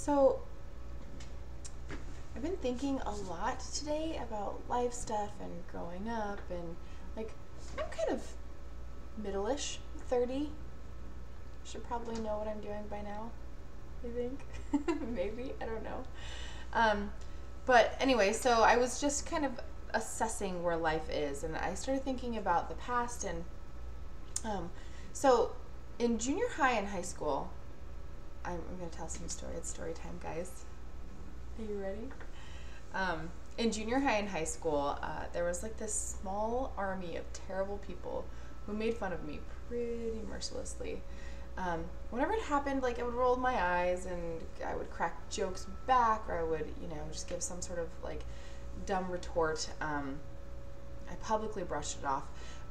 So, I've been thinking a lot today about life stuff and growing up, and like, I'm kind of middle-ish, 30. Should probably know what I'm doing by now, I think. Maybe, I don't know. Um, but anyway, so I was just kind of assessing where life is, and I started thinking about the past, and um, so in junior high and high school, I'm going to tell some story. It's story time, guys. Are you ready? In junior high and high school, there was like this small army of terrible people who made fun of me pretty mercilessly. Whenever it happened, like, I would roll my eyes and I would crack jokes back, or I would, just give some sort of like dumb retort. I publicly brushed it off,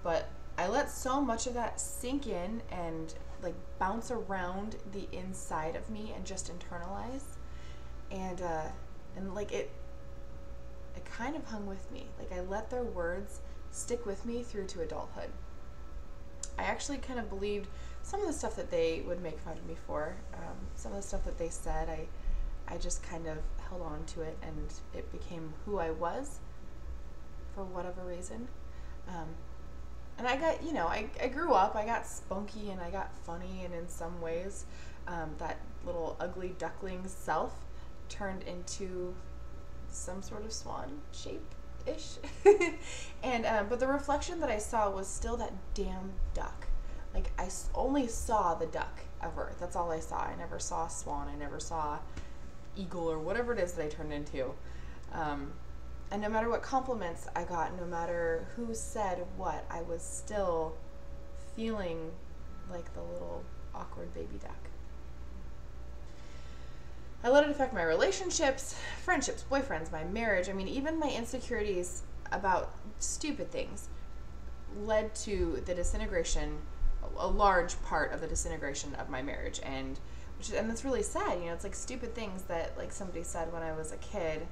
but I let so much of that sink in and like bounce around the inside of me and just internalize, and like it kind of hung with me. Like, I let their words stick with me through to adulthood. I actually kind of believed some of the stuff that they would make fun of me for. Some of the stuff that they said, I just kind of held on to it, and it became who I was for whatever reason. And I got, I grew up, I got spunky and I got funny, and in some ways, that little ugly duckling self turned into some sort of swan shape-ish. And but the reflection that I saw was still that damn duck. Like, I only saw the duck ever. That's all I saw. I never saw a swan. I never saw eagle or whatever it is that I turned into. And no matter what compliments I got, no matter who said what, I was still feeling like the little awkward baby duck. I let it affect my relationships, friendships, boyfriends, my marriage. I mean, even my insecurities about stupid things led to the disintegration, a large part of the disintegration of my marriage. And that's really sad. It's like stupid things that, like, somebody said when I was a kid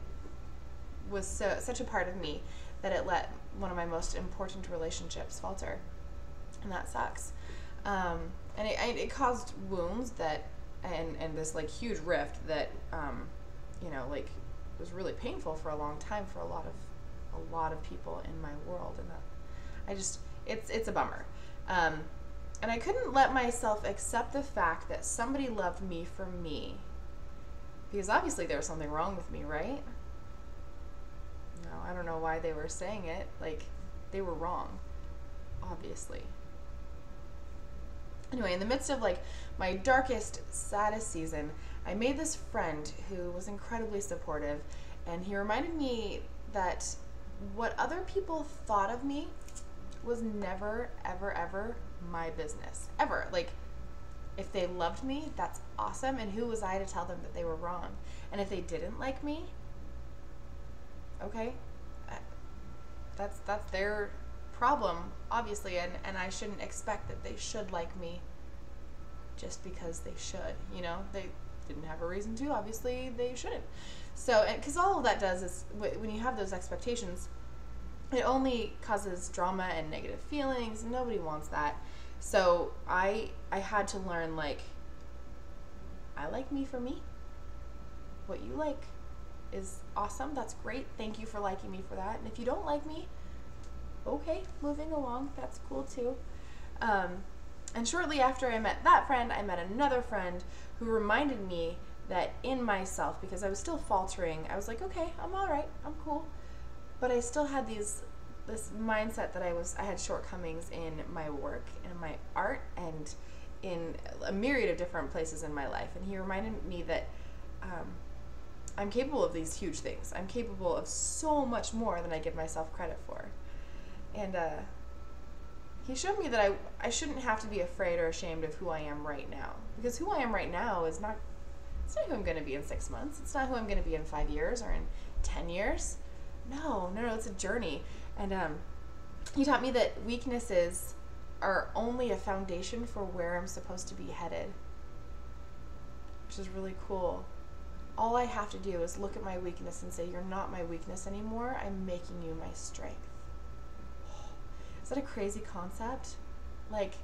was such a part of me that it let one of my most important relationships falter. And that sucks. And it caused wounds that, and this like huge rift that, like, was really painful for a long time for a lot of people in my world. And that it's a bummer. And I couldn't let myself accept the fact that somebody loved me for me, because obviously there was something wrong with me, right? No, I don't know why they were saying it. Like, they were wrong, obviously. Anyway, in the midst of like my darkest, saddest season, I made this friend who was incredibly supportive, and he reminded me that what other people thought of me was never, ever, ever my business. Ever. Like, if they loved me, that's awesome, and who was I to tell them that they were wrong? And if they didn't like me, okay, that's their problem, obviously, and I shouldn't expect that they should like me just because they should. They didn't have a reason to, obviously they shouldn't. So, because all of that does is, when you have those expectations, it only causes drama and negative feelings. Nobody wants that. So I had to learn, like, I like me for me. What you like is awesome. That's great. Thank you for liking me for that. And if you don't like me, okay, moving along. That's cool too. And shortly after I met that friend, I met another friend who reminded me that in myself, because I was still faltering, I was like, okay, I'm all right. I'm cool. But I still had this mindset that I had shortcomings in my work and my art and in a myriad of different places in my life. And he reminded me that I'm capable of these huge things. I'm capable of so much more than I give myself credit for. And he showed me that I shouldn't have to be afraid or ashamed of who I am right now. Because who I am right now is not, it's not who I'm going to be in 6 months. It's not who I'm going to be in 5 years or in 10 years. No, it's a journey. And he taught me that weaknesses are only a foundation for where I'm supposed to be headed, which is really cool. All I have to do is look at my weakness and say, you're not my weakness anymore. I'm making you my strength. Is that a crazy concept? Like,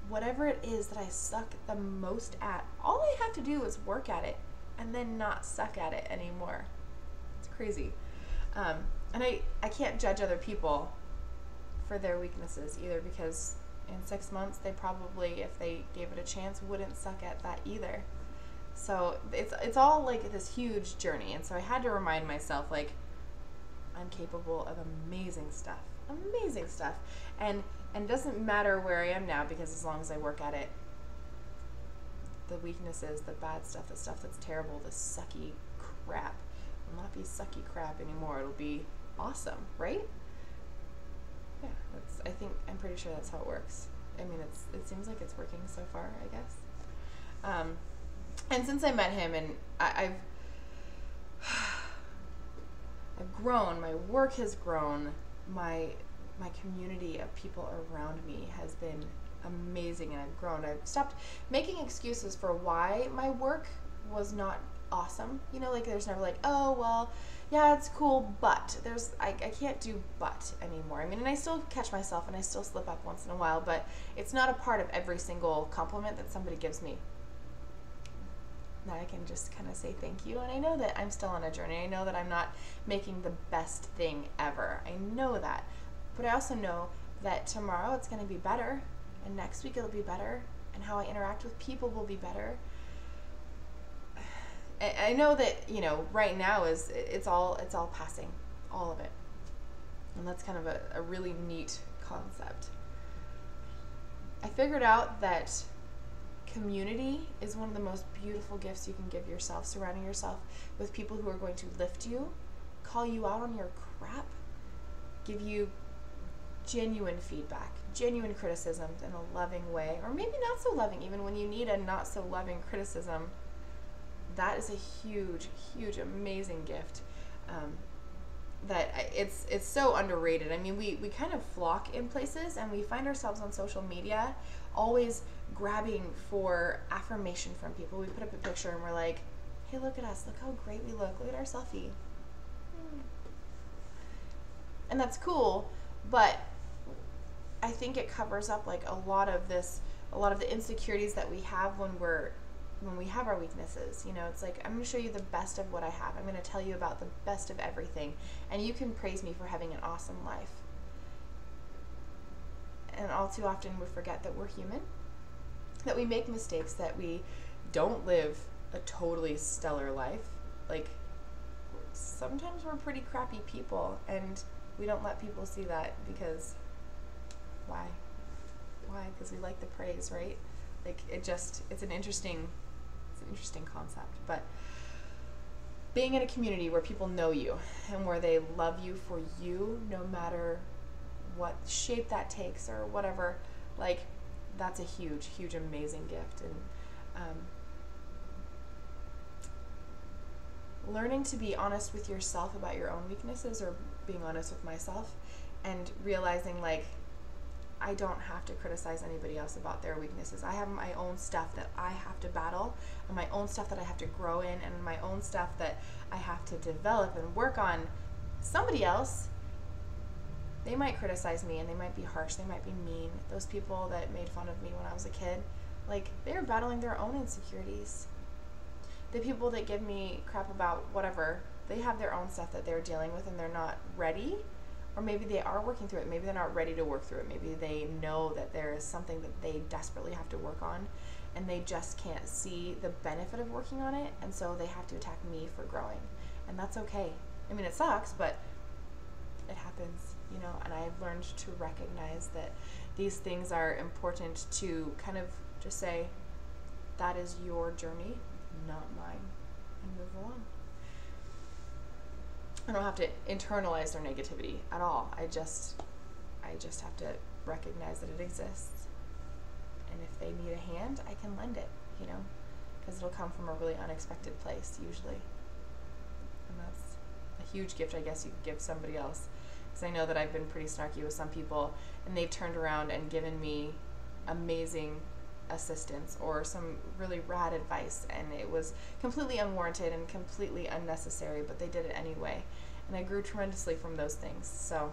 whatever it is that I suck the most at, all I have to do is work at it and then not suck at it anymore. It's crazy. And I can't judge other people for their weaknesses either, because in 6 months they probably, if they gave it a chance, wouldn't suck at that either. So it's all like this huge journey, and so I had to remind myself, like, I'm capable of amazing stuff, and it doesn't matter where I am now, because as long as I work at it, the weaknesses, the bad stuff, the stuff that's terrible, the sucky crap will not be sucky crap anymore. It'll be awesome, right? Yeah, I'm pretty sure that's how it works. I mean, it seems like it's working so far, I guess. And since I met him, and I've grown, my work has grown, my community of people around me has been amazing, and I've grown. I've stopped making excuses for why my work was not awesome. You know, like, there's never like, oh, well, yeah, it's cool, but I can't do but anymore. I mean, and I still catch myself and I still slip up once in a while, but it's not a part of every single compliment that somebody gives me that I can just kind of say thank you. And I know that I'm still on a journey. I know that I'm not making the best thing ever. I know that. But I also know that tomorrow it's going to be better, and next week it'll be better, and how I interact with people will be better. I know that, you know, right now it's all passing, all of it. And that's kind of a really neat concept. I figured out that community is one of the most beautiful gifts you can give yourself, surrounding yourself with people who are going to lift you, call you out on your crap, give you genuine feedback, genuine criticisms in a loving way, or maybe not so loving, even when you need a not so loving criticism. That is a huge, huge, amazing gift. That it's so underrated. I mean, we kind of flock in places, and we find ourselves on social media always grabbing for affirmation from people. We put up a picture and we're like, hey, look at us, look how great we look at our selfie. And that's cool, but I think it covers up like a lot of the insecurities that we have when we have our weaknesses. You know, it's like, I'm going to show you the best of what I have. I'm going to tell you about the best of everything, and you can praise me for having an awesome life. And all too often we forget that we're human, that we make mistakes, that we don't live a totally stellar life. Like, sometimes we're pretty crappy people, and we don't let people see that, because why? Because we like the praise, right? Like, it's an interesting concept. But being in a community where people know you and where they love you for you, no matter what shape that takes or whatever, like, that's a huge, huge, amazing gift. And learning to be honest with yourself about your own weaknesses, or being honest with myself, and realizing, like, I don't have to criticize anybody else about their weaknesses. I have my own stuff that I have to battle, and my own stuff that I have to grow in, and my own stuff that I have to develop and work on. Somebody else, they might criticize me, and they might be harsh, they might be mean. Those people that made fun of me when I was a kid, like, they're battling their own insecurities. The people that give me crap about whatever, they have their own stuff that they're dealing with, and they're not ready. Or maybe they are working through it. Maybe they're not ready to work through it. Maybe they know that there is something that they desperately have to work on, and they just can't see the benefit of working on it, and so they have to attack me for growing. And that's okay. I mean, it sucks, but it happens, you know. And I've learned to recognize that these things are important, to kind of just say, that is your journey, not mine, and move along. I don't have to internalize their negativity at all. I just have to recognize that it exists. And if they need a hand, I can lend it, you know, because it'll come from a really unexpected place, usually. And that's a huge gift, I guess, you could give somebody else. Because I know that I've been pretty snarky with some people, and they've turned around and given me amazing assistance or some really rad advice, and it was completely unwarranted and completely unnecessary, but they did it anyway, and I grew tremendously from those things. So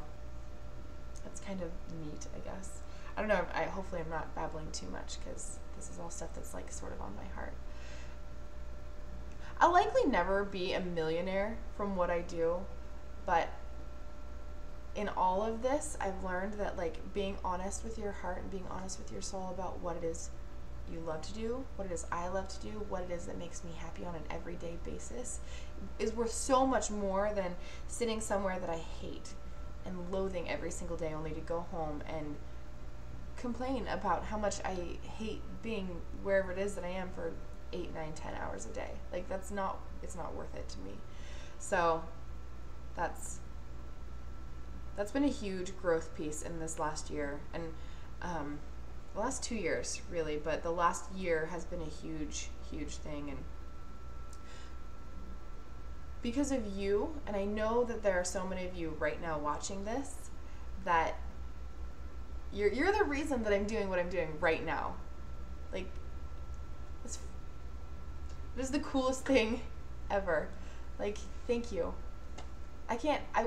that's kind of neat, I guess. I don't know, hopefully I'm not babbling too much, because this is all stuff that's like sort of on my heart. I'll likely never be a millionaire from what I do, but in all of this, I've learned that like being honest with your heart and being honest with your soul about what it is you love to do, what it is I love to do, what it is that makes me happy on an everyday basis is worth so much more than sitting somewhere that I hate and loathing every single day only to go home and complain about how much I hate being wherever it is that I am for 8, 9, 10 hours a day. Like it's not worth it to me. So that's been a huge growth piece in this last year, and the last 2 years really, but the last year has been a huge thing. And because of you, and I know that there are so many of you right now watching this, that you're the reason that I'm doing what I'm doing right now. Like, this is the coolest thing ever. Like, thank you.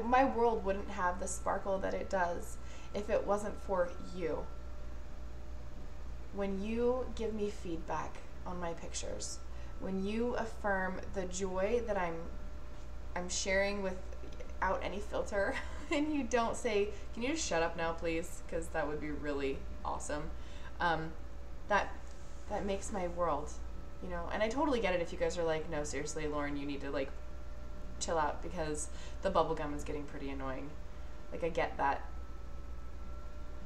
My world wouldn't have the sparkle that it does if it wasn't for you. When you give me feedback on my pictures, when you affirm the joy that I'm sharing without any filter, and you don't say, can you just shut up now, please? Because that would be really awesome. That makes my world, you know. And I totally get it if you guys are like, no, seriously, Lauren, you need to like chill out because the bubble gum is getting pretty annoying. Like, I get that,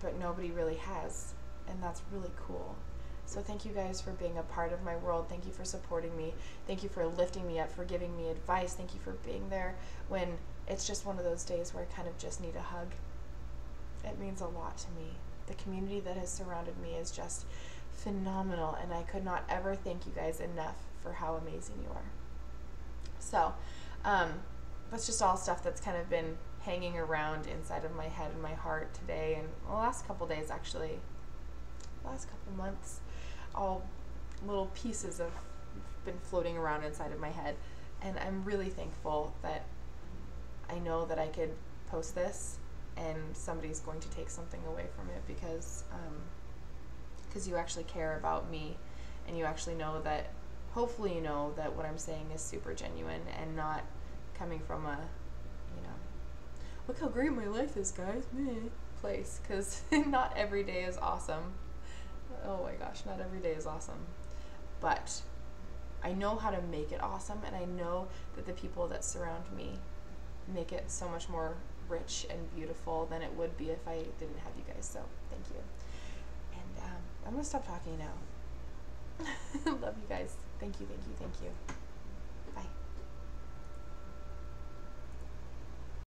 but nobody really has, and that's really cool. So thank you guys for being a part of my world. Thank you for supporting me. Thank you for lifting me up, for giving me advice. Thank you for being there when it's just one of those days where I kind of just need a hug. It means a lot to me. The community that has surrounded me is just phenomenal, and I could not ever thank you guys enough for how amazing you are. So that's just all stuff that's kind of been hanging around inside of my head and my heart today, and the last couple days, actually, last couple months, all little pieces have been floating around inside of my head. And I'm really thankful that I know that I could post this and somebody's going to take something away from it, because you actually care about me, and you actually know that, hopefully you know that what I'm saying is super genuine and not coming from a, you know, look how great my life is, guys, meh, place, because not every day is awesome. Oh my gosh, not every day is awesome. But I know how to make it awesome, and I know that the people that surround me make it so much more rich and beautiful than it would be if I didn't have you guys. So thank you. And I'm going to stop talking now. Love you guys. Thank you, thank you, thank you.